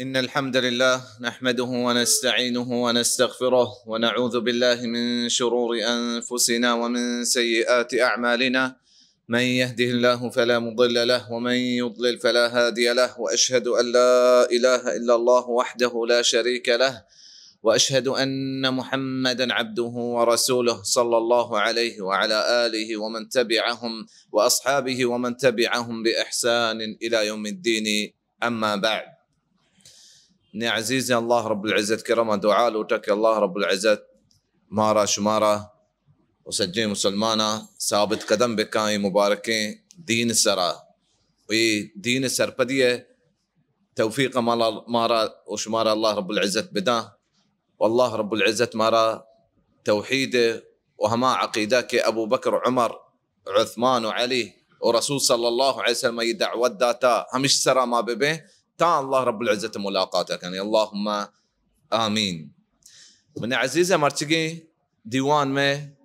إن الحمد لله نحمده ونستعينه ونستغفره ونعوذ بالله من شرور أنفسنا ومن سيئات أعمالنا. من يهده الله فلا مضل له ومن يضلل فلا هادي له، وأشهد أن لا إله إلا الله وحده لا شريك له، وأشهد أن محمدا عبده ورسوله صلى الله عليه وعلى آله ومن تبعهم وأصحابه ومن تبعهم بإحسان إلى يوم الدين. أما بعد، يا عزيزي الله رب العزة كرم دعاء وتك الله رب العزة مارا شمارا وسجين مسلمانا ثابت قدم بكاي مباركين دين السرا ودين السربدية توفيق مارا وشمارا الله رب العزة بدا، والله رب العزة مارا توحيده وهما عقيدك أبو بكر عمر عثمان وعلي ورسول صلى الله عليه وسلم يدعو داتا همش سرا ما ببه تا الله رب العزة ملاقاتك يعني اللهم آمين. من عزيزة مرتقي ديوان में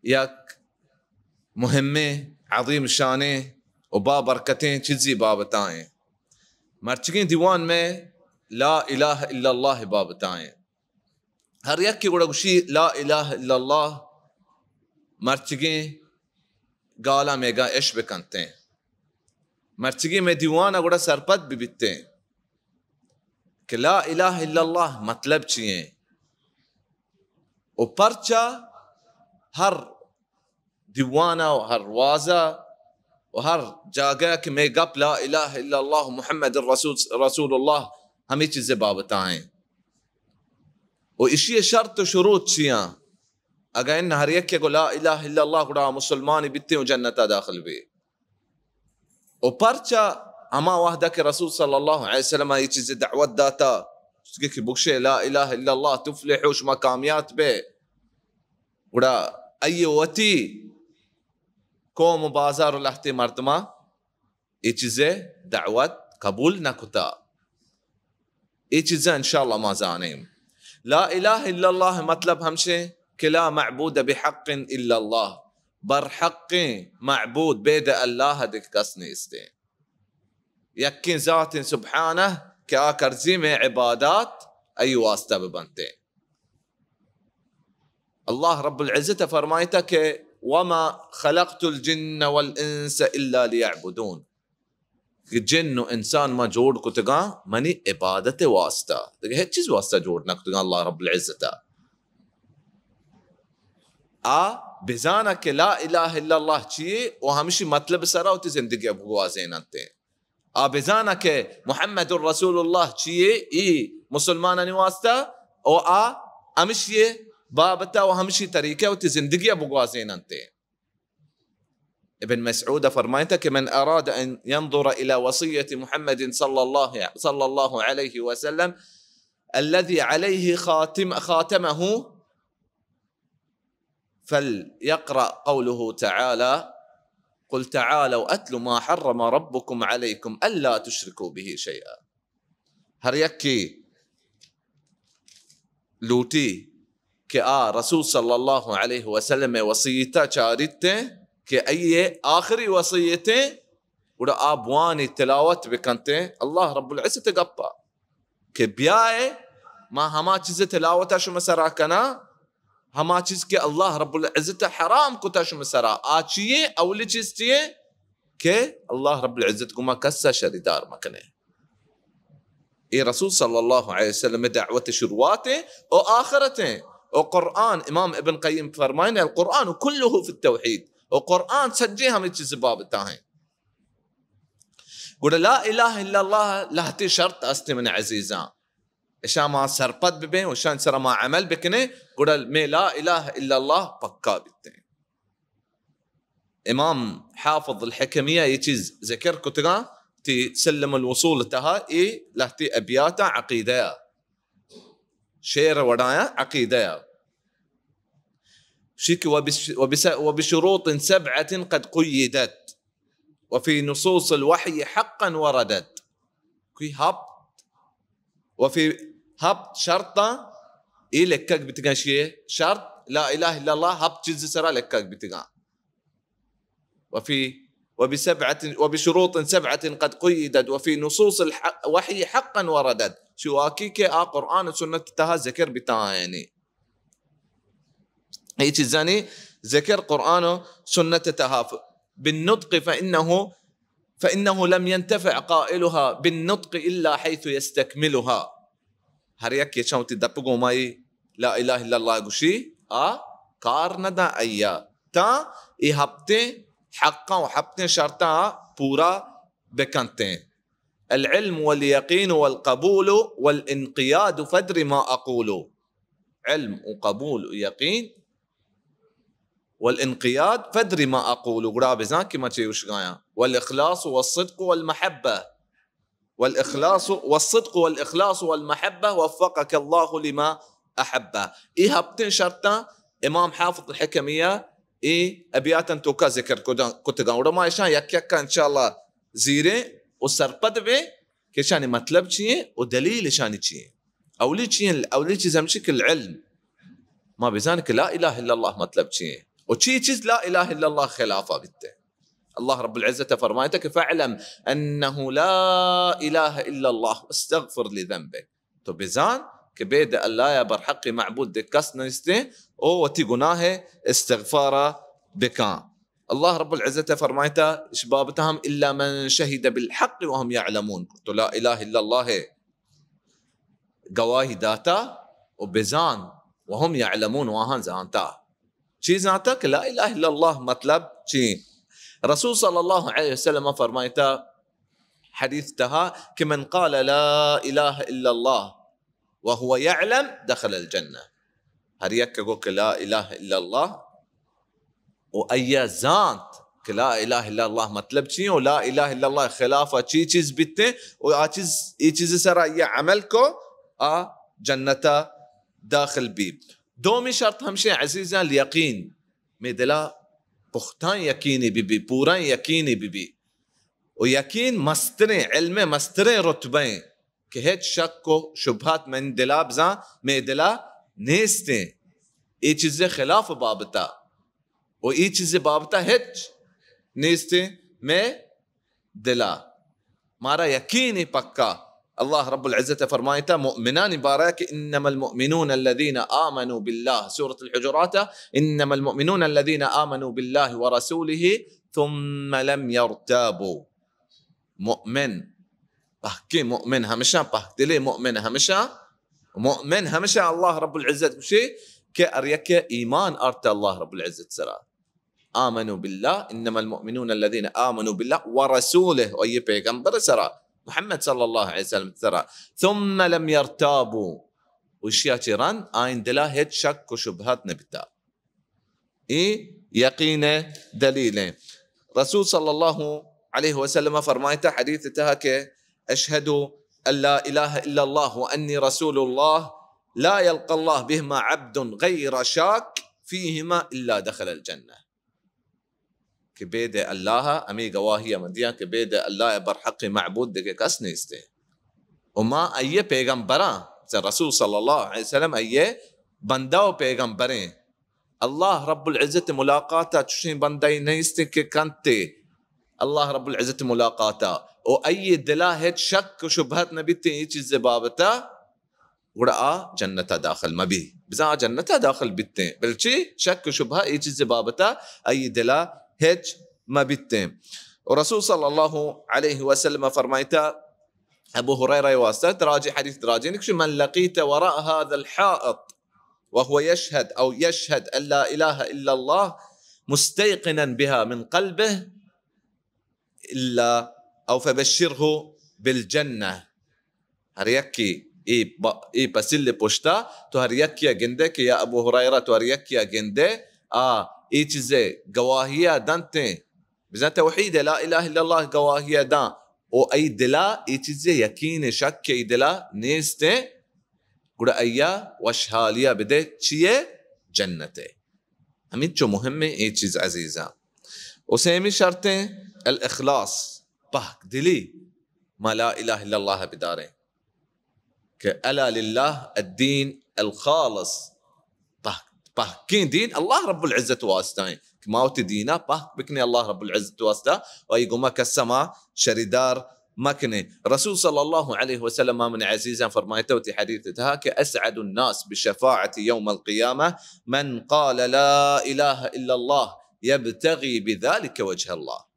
ياك مهمة عظيم شانه وبابركتين چیزی بابتائیں مرتقي ديوان में لا إله إلا الله بابتائیں هر يكي ورقشي لا إله إلا الله مرتقي قالا ميقا إيش بكنتين مرتقي में दीवाना गुड़ा सरपत भी बिकते हैं कि ला इलाहा इल्लल्लाह मतलब चाहिए وبرچا हर दीवाना और हर वाजा और हर जगह कि मैं गप ला इलाहा इल्लल्लाह मुहम्मद रसूलुल्लाह हमें चीजें बाबताएं और इसी शर्त और शुरूत छियां अगर इन हर एक को ला इलाहा इल्लल्लाह गुड़ा मुसलमान बिकते हैं जन्नत दाखिल भी وبرچا اما وحدك رسول صلى الله عليه وسلم يجي دعوه داتا تسكيك بوشي لا اله الا الله تفلح وش مقاميات به ودا اي وتي قوم بازار الاحتي مرتما يجي دعوه قبول نكتا يجي ان شاء الله ما زانيم لا اله الا الله مطلب همشي كلا معبود بحق الا الله بر حق معبود بيد الله هدك كسني استين يكين ذات سبحانه كآكر زيمة عبادات أي واسطة ببنتين الله رب العزة فرمايتك وما خلقت الجن والإنس إلا ليعبدون جن وإنسان ما جوڑ كتغا مني عبادة واسطة هيك چيز واسطة جوڑنا كتغا الله رب العزة بزانا کہ لا الہ الا اللہ چیئے وہ ہمیشہ مطلب سرا ہوتی زندگی اب گوازین انتے بزانا کہ محمد الرسول اللہ چیئے ای مسلمان نواستا او ہمیشہ بابتا و ہمیشہ طریقہ ہوتی زندگی اب گوازین انتے ابن مسعود فرمائتا کہ من اراد ان ينظر الى وصیت محمد صلی اللہ علیہ وسلم الذي عليه خاتمه فليقرأ قوله تعالى قل تعالوا أتل ما حرم ربكم عليكم ألا تشركوا به شيئا هر يكي لوتي كي رسول صلى الله عليه وسلم وصيته چارته كي أي آخري وصيته ودا آبواني تلاوت بكنته الله رب العزة قبا كي بيائي ما هما چیز تلاوتا شو مسراكنا हमा चीज के अल्लाह रब्बुल इज्जत हराम को तशम सरा आचिए अवली चीज चाहिए के अल्लाह रब्बुल इज्जत को मा कस्सा शरीदार मकने ये रसूल सल्लल्लाहु अलैहि वसल्लम दعوة शुरुआते और आखिरते और कुरान इमाम इब्न क़य्यिम फरमाते हैं القرآن كله في التوحيد और कुरान सच्चे हमें चीज बाबता है गुड ला इलाहा इल्ला अल्लाह लहती शर्त अस्ते من عزيزان إشان ما سرپت ببين وشان سر ما عمل بكنه قول ما لا إله إلا الله بكا بالتين إمام حافظ الحكمية يجيز ذكر كتغا تسلم الوصول تها لهتي أبياتا عقيدة شير ودايا عقيدة شيك وبشروط 7 قد قيدت وفي نصوص الوحي حقا وردت كي هاب وفي هب شرطة إيه لكك بتجان شيء شرط لا إله إلا الله هب جزء سرا لكك بتجان وبشروط 7 قد قيدت وفي نصوص الوحي حقا وردت. شو هاكيك قرآن وسنة تها ذكر بتاعها يعني هيك زاني ذكر قرآن سنة تها بالنطق فإنه لم ينتفع قائلها بالنطق إلا حيث يستكملها. هريك يشاو تدبقوا ماي لا إله إلا الله قشي كارندا أيا تا إهبتي حقا وحبتي شرطا بورا بكانتين. العلم واليقين والقبول والانقياد فدر ما أقول. علم وقبول ويقين والانقياد فدر ما أقول. قرابي زاكي ما تشيوش غايا. والإخلاص والصدق والمحبة. والإخلاص والصدق والإخلاص والمحبة وفقك الله لما أحبه. إهبتين شرطا إمام حافظ الحكمية أبياتا توكا ذكر كتغان ورما يشان يكيكا إن شاء الله زيري وسرپد بي كشاني مطلب چيه ودليل شاني چيه أولي چيزمشك العلم ما بذلك لا إله إلا الله مطلب چيه وچي چيز لا إله إلا الله خلافة بته. الله رب العزة فرمايتك فاعلم أنه لا إله إلا الله واستغفر لذنبك. تو بذان كبيد الله يا برحقي معبود دكاس نيستي او وتيقناه استغفارا بكان. الله رب العزة فرمايته شبابتهم إلا من شهد بالحق وهم يعلمون. قلت لا إله إلا الله قواهي داتا وبزان وهم يعلمون واهن زانتا شي زانتك لا إله إلا الله مطلب شي. رسول صلى الله عليه وسلم فرمايته حديثتها كمن قال لا إله إلا الله وهو يعلم دخل الجنة. هريك قولك لا إله إلا الله وأي زانت لا إله إلا الله مطلب شيء ولا إله إلا الله خلافة شيء چيز بيته وچيز سرا يعملكو جنة داخل بيب. دومي شرط همشي عزيزا اليقين ميدلا بختان يقيني ببي بوران يقيني ببي ويقين مستري علمي مستري رتبين كهيت شكو شبهات من دلا بزا ميدلا نيستي اي چيز خلاف بابتا و اي چيز بابتا هيت نيستي مي دلا مارا يقيني بكا. الله رب العزة فرمايته مؤمنان بارك إنما المؤمنون الذين آمنوا بالله سورة الحجرات إنما المؤمنون الذين آمنوا بالله ورسوله ثم لم يرتابوا. مؤمن بحكي مؤمن همشا بحكي لي مؤمن همشا مؤمن همشا الله رب العزة بشي كأريك إيمان أرت الله رب العزة سرا آمنوا بالله إنما المؤمنون الذين آمنوا بالله ورسوله وأي بيغمبر سرا محمد صلى الله عليه وسلم ترى ثم لم يرتابوا وشياتيران آين دلا هيد شك وشبهات نبتا يقين دليل. رسول صلى الله عليه وسلم فرمايته حديث تهك أشهد أن لا إله إلا الله وأني رسول الله لا يلقى الله بهما عبد غير شاك فيهما إلا دخل الجنة. كبيد الله أمي قواهية مديان كبيد الله برحقي معبود دقيق أسنيستي وما أي پیغمبران الرسول صلى الله عليه وسلم أي بنداو پیغمبرين الله رب العزة ملاقاته تشين بنداي نيستي كنتي الله رب العزة ملاقاته وأي دلاهت شك وشبهات نبيتي يجي زبابته ورأى جنة داخل ما بيه بزا جنة داخل بيتين بلشي شك وشبهات يجي زبابته أي دلا هج ما بيتين. ورسول صلى الله عليه وسلم فرمايته أبو هريرة يواسطة تراجي حديث تراجينك شو من لقيت وراء هذا الحائط وهو يشهد أو يشهد أن لا إله إلا الله مستيقنا بها من قلبه إلا أو فبشره بالجنة. هريكي بسل بوشتا تو هريكي جندك يا أبو هريرة تو هريكي جندك إيجزي قواهية دانتين بزان توحيد لا إله إلا الله قواهية دان او أي دلا إيجزي يكين شك دلا نيستي قد أيا وشهالية بدي چيه جنتي. همين جو مهمة إيجز عزيزة. وسيمي شرطين الإخلاص بحق دلي ما لا إله إلا الله بداري كألا لله الدين الخالص بحكين دين الله رب العزة واسطين ماوت دينا باه بكني الله رب العزة واسطة ويقوم كالسما شريدار مكني. رسول صلى الله عليه وسلم ما من عزيزا فرمايته وتي حديثتها كأسعد الناس بالشفاعة يوم القيامة من قال لا إله إلا الله يبتغي بذلك وجه الله.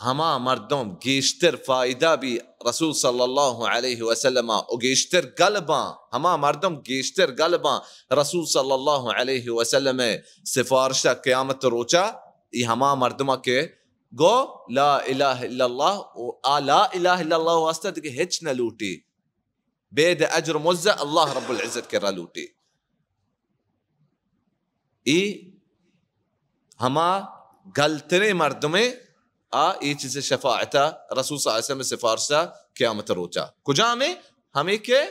هما مردم گیشتر فایده بی رسول صلی الله علیه و سلم و گیشتر قلبا هما مردم گیشتر قلبا رسول صلی الله علیه و سلم سفارش قیامت روچا ای هما مردم که گو لا اله الا الله و لا اله الا الله واسطه دیگه هیچ نلوٹی بید اجر مزه الله رب العزت کرا لوٹی. ای هما گلتری مردمه ای چیز شفاعته رسول صلی الله علیه و سلم سفارشته قیامت روچا کجامه همی که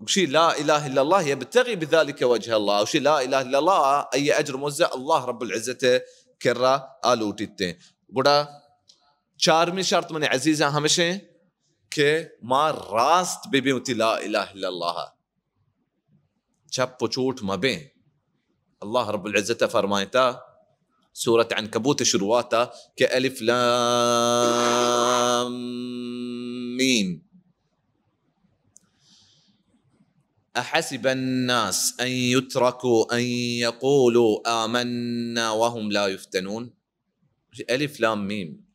وشي لا اله الا الله يبتغي بذلك وجه الله وشي لا اله الا الله اي اجر موزع الله رب العزه کرا آلوٹیتے. بڑا چارمی شرط من عزیزاں ہمیشہ کہ ما راست ببیوتی لا الہ الا اللہ چپ و چوٹ مبیں. اللہ رب العزت فرمائتا سورة عنكبوت شرواتا كألف لام ميم أحسب الناس أن يتركوا أن يقولوا آمنا وهم لا يفتنون. ألف لام ميم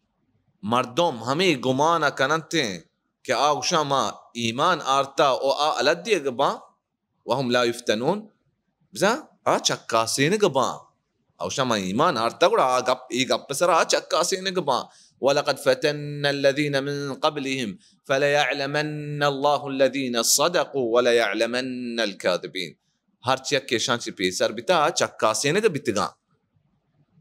مردم همي گمانا کننتے کہ آوشا ما ایمان آرتا او ألدي گبا وهم لا يفتنون بزا چکاسین گبا اوشا ما ایمان آرتا گوڑا ای گپ سرا چکاسین گبا. ولقد فتن الذين من قبلهم فليعلمن الله الذين صدقوا وليعلمن الكاذبين. ہر چیک کے شان چی پیسر بتا چکاسین گا بتگا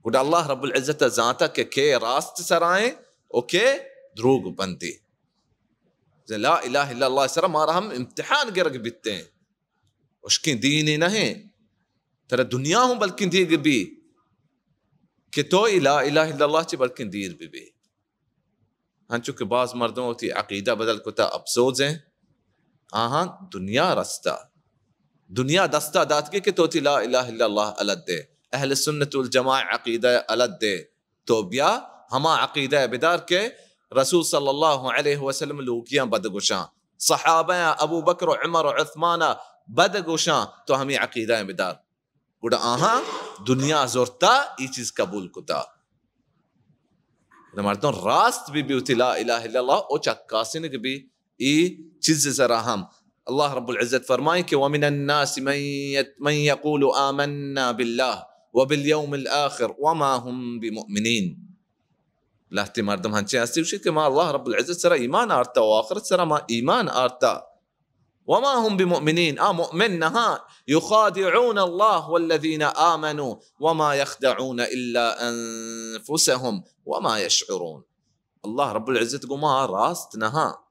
گوڑا اللہ رب العزت ذاتا کہ راست سرائیں او کہ دروگ بندی. لا الہ الا اللہ سرا مارا ہم امتحان گرگ بیتے ہیں اشکین دینی نہیں ترى دنیا ہوں بلکن دیر بھی کہ تو لا الہ الا اللہ چی بلکن دیر بھی ہن چونکہ بعض مردوں ہوتی عقیدہ بدل کتا افسوس ہیں ہاں دنیا رستا دنیا دستا دات کے تو تی لا الہ الا اللہ علد دے اہل سنت والجماع عقیدہ علد دے تو بیا ہما عقیدہ بدار کے رسول صلی اللہ علیہ وسلم لوکیاں بدگوشاں صحابہ ابو بکر و عمر و عثمان بدگوشاں تو ہمیں عقیدہ بدار گوڑا دنیا زورتا ای چیز قبول کتا مردوں راست بھی بیوتی لا الہ الا اللہ او چکاسن بھی ای چیز ذرا ہم. اللہ رب العزت فرمائے کہ ومن الناس من يقول آمنا بالله وباليوم الآخر وما هم بمؤمنين. لہتی مردم ہنچے ہستی وشید کہ ما اللہ رب العزت سرا ایمان آرتا و آخرت سرا ما ایمان آرتا وما هم بمؤمنين مؤمن نها يخادعون الله والذين آمنوا وما يخدعون إلا أنفسهم وما يشعرون. الله رب العزة قما راست نها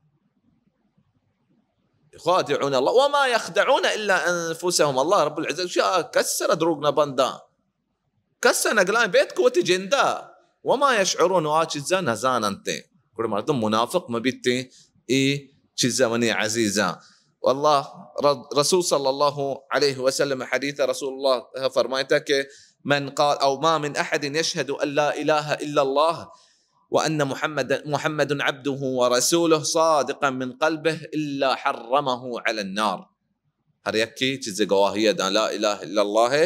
يخادعون الله وما يخدعون إلا أنفسهم. الله رب العزة شاء كسر دروقنا بندا كسر نقلان بيتك وتجندا وما يشعرون واجزا نزان انت كل مردم منافق مبيتي اي چیزا منی عزیزا. والله رسول صلى الله عليه وسلم حديث رسول الله فرمایتا کہ من قال او ما من احد يشهد ان لا اله الا الله وان محمد عبده ورسوله صادقا من قلبه الا حرمه على النار. ہر یکی چیز گواہی دا لا الہ الا اللہ ہے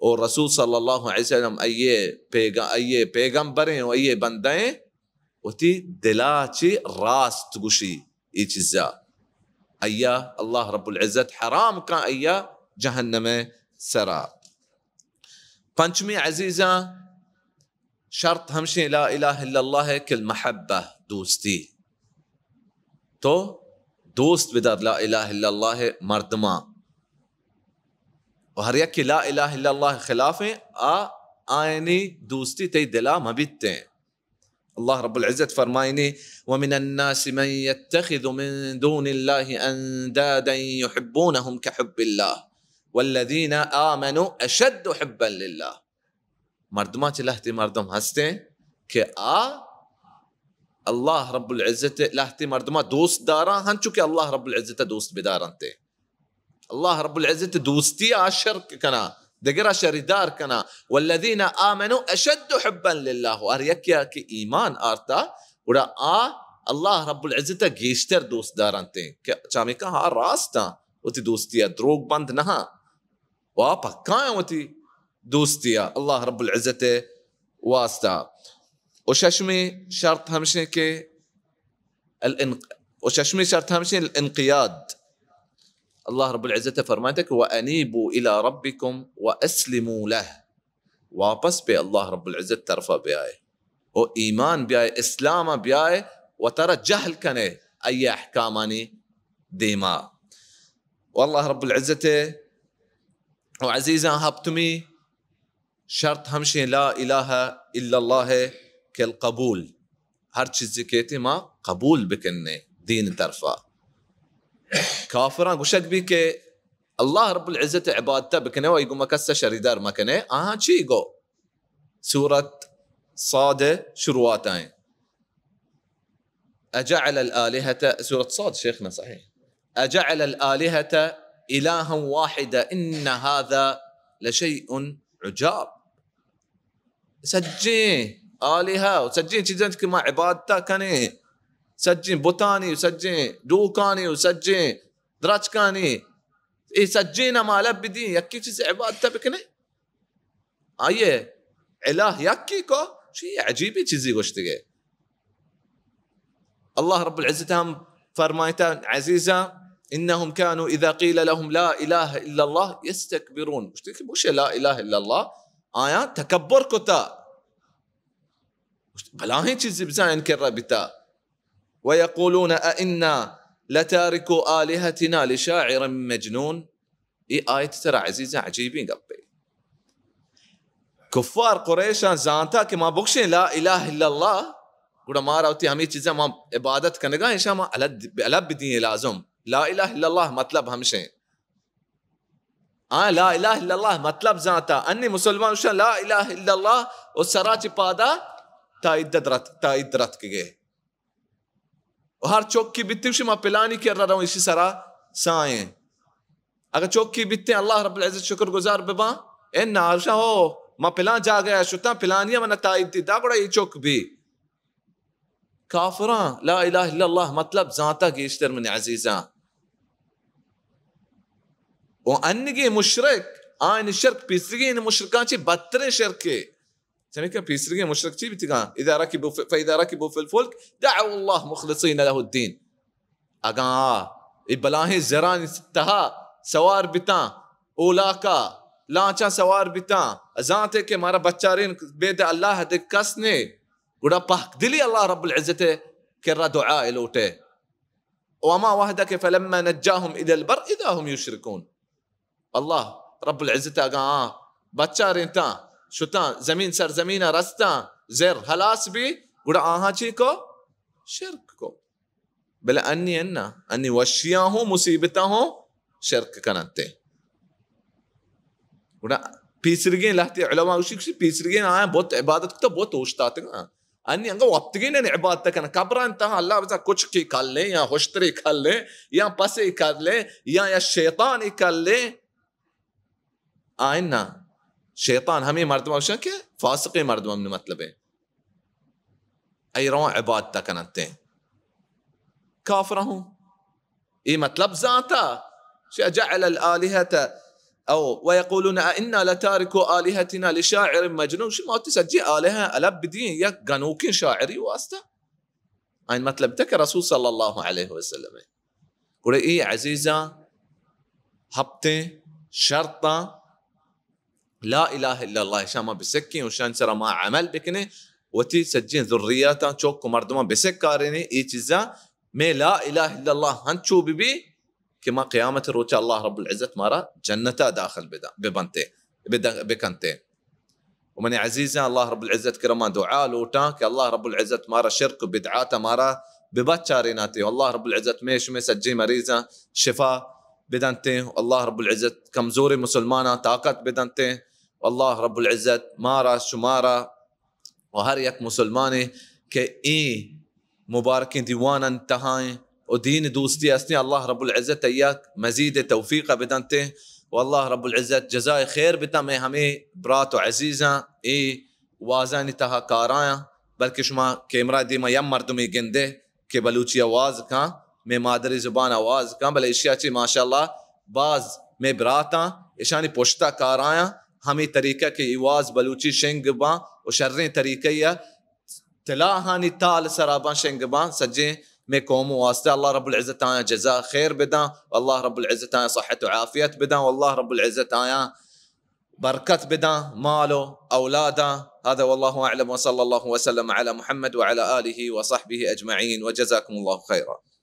اور رسول صلی اللہ علیہ وسلم ایے پیغمبریں و ایے بندیں وتی دلا چی راست گوشی ای چیزا ایا اللہ رب العزت حرام کا ایا جہنم سرا. پنچمی عزیزاں شرط ہمشہ لا الہ الا اللہ ہے کہ المحبہ دوستی تو دوست بدار لا الہ الا اللہ ہے مردماں اور ہر یک لا الہ الا اللہ خلاف آئینی دوستی تی دلا مبیتے ہیں. اللہ رب العزت فرمائنی ومن الناس من يتخذ من دون الله اندادا يحبونهم كحب الله والذين آمنوا اشد حبا لله. مردماں چلہتی مردم ہستے کہ اللہ رب العزت لہتی مردماں دوست دارا ہن چکے اللہ رب العزت دوست بدارانتے. اللہ رب العزت دوستی شرک کنا دقرا شريدار كنا والذين آمنوا أشد حبا لله وأريك ياك إيمان آرتا ولا الله رب العزة جيشتر دوست دارنتين كاميكا ها راستا وتي دوستيا دروغ بند نها وابكايا وتي دوستيا الله رب العزة واستا وششمي شرط همشي كي وششمي شرط همشي الانقياد. الله رب العزة فرماتك وأنيبوا إلى ربكم وأسلموا له واپس بي الله رب العزة ترفع بياي وإيمان بياي إسلام بياي وترى جهل كنه أي أحكاماني ديما. والله رب العزة وعزيزا هبتمي شرط همشي لا إله إلا الله كالقبول هر چیزی كيتي ما قبول بكنه دين ترفع كافران وشك بك الله رب العزة عبادته بكنه ويقوم مكسة شريدار مكنه چي يقو سورة صاد شرواتين أجعل الآلهة سورة صاد شيخنا صحيح أجعل الآلهة إلها واحدة إن هذا لشيء عجاب. سجين آلهة وسجين چیزیں ما عبادتا كنه سجين بوتاني وسجين دوكاني وسجين دراتشكاني سجينا ما لبدين يكي چیز عبادتا بكنه آيه إله يكي كو شيء عجيبي چیزی گوشتگه. الله رب العزة هم فرمايتا عزيزا إنهم كانوا إذا قيل لهم لا إله إلا الله يستكبرون. مش لا إله إلا الله آيات تكبر كتا بلا هي چیزی بزاين كرة بتا ويقولون أئنا لتاركوا آلهتنا لشاعر مجنون. آية ترى عزيزة عجيبين قبل كفار قريشان زانتا कि मां बुक्शे ला इलाहा इल्लल्लाह गुड़ा मारा होती हमें चीजें मां इबादत करने का इंशा मां अलग भी दिए लाज़म ला इलाहा इल्लल्लाह मतलब हमशे ला इलाहा इल्लल्लाह मतलब जाता अन्य मुसलमान उशा ला इलाहा इल्लल्लाह और सराची पादा ताइद्दरत के गए और हर चौक की बित्ती उसे मां पिलानी कर रहा हूँ इसी सरा साएं अगर चौक की बित्ती अल्लाह रब्बुल इज़्ज़त शुक्रगुजार बेबा इन नाशा हो ما بلان جا गया شتا بلانية من تايد دا بڑا يچوك بي كافران لا إله إلا الله مطلب ذاتا گيشتر من عزيزان وأنجي مشرك آين الشرك بيسرقين مشركان چي بدترين شركي سميكا بيسرقين مشرك چي بتقان فإذا ركبوا في الفلك دعوا الله مخلصين له الدين أقا إبلاهي زراني ستها سوار بتان أولاكا लाचा सवार बिता अजाते के मारा बच्चारीन बेद अल्लाह दे कसने गुड़ा पहक दिली अल्लाह रब्बुल इज़्ज़त كرا دعاء لوته وما وحدك فلما نجاهم إلى البر إذا هم يشركون. الله رب العزة قال بچارين تا شتا زمين سر زمين رستا زر هلاس بي قد آها چيكو شرككو بلا أني وشياه مصيبته شرك كانت قد بيسرقين لحتي علماء وشي بيسرقين बहुत इबादत तो बहुत होशताते हैं अन्य अंग वक्तगीन ने इबादत करना कब्रान ता अल्लाह बता कुछ की कर ले या होशतरी कर ले या पसे कर ले या शैतान ही कर ले आइना शैतान हमें मर्दमा वशा के फासिक़े मर्दमा में मतलब है आई रवा इबादत करते काफिर हूं ये मतलब जाता जअल الآلهة أو ويقولون أئنا لتاركوا آلهتنا لشاعر مجنون شو ما تسجي آلهة ألب بدين يا قنوكين شاعري واسطة أين مطلب تك رسول صلى الله عليه وسلم قول إيه عزيزة هبتة شرطة لا إله إلا الله شاما بسكين وشان سر ما عمل بكنه وتي سجين ذرياتا تشوك مردما بسكاريني إيه جزا ما لا إله إلا الله هنشو ببي كما قيامة روچ الله رب العزة مارا جنتا داخل ببنته بكنته ومن عزيزة الله رب العزة كرما دعاء لوتاك الله رب العزة مارا شرك بدعاته مارا ببچاريناتي والله رب العزة ميش مسجي مريضة شفاء بدنته الله رب العزة كمزوري مسلمانة طاقت بدنته والله رب العزة مارا شمارا وهر يك مسلماني كإي مباركين ديوانا انتهاي ودين دوستي أسني الله رب العزة إياك مزيد توفيق بدنته والله رب العزة جزاي خير بدا میں ہمیں برات و عزیزاں ای وازانی تہا کارایا بلکہ شما کیمرہ دیما یم مردمی گندے کہ بلوچی آواز کان میں مادری زبان آواز کان بل اشیاء چی ماشاءاللہ بعض میں براتاں اشانی پشتا کارایا ہمیں طریقہ کہ ایواز بلوچی شنگ باں و شرین طریقہ یا تلاہانی تال سرابان شنگ باں سجیں میں قوم واسطے اللہ رب العزت آیا جزا خیر بداں والله رب العزت آیا صحت و عافیت بداں والله رب العزت آیا بركة بداں ماله أولاده. هذا والله أعلم وصلى الله وسلم على محمد وعلى آله وصحبه أجمعين وجزاكم الله خيرا.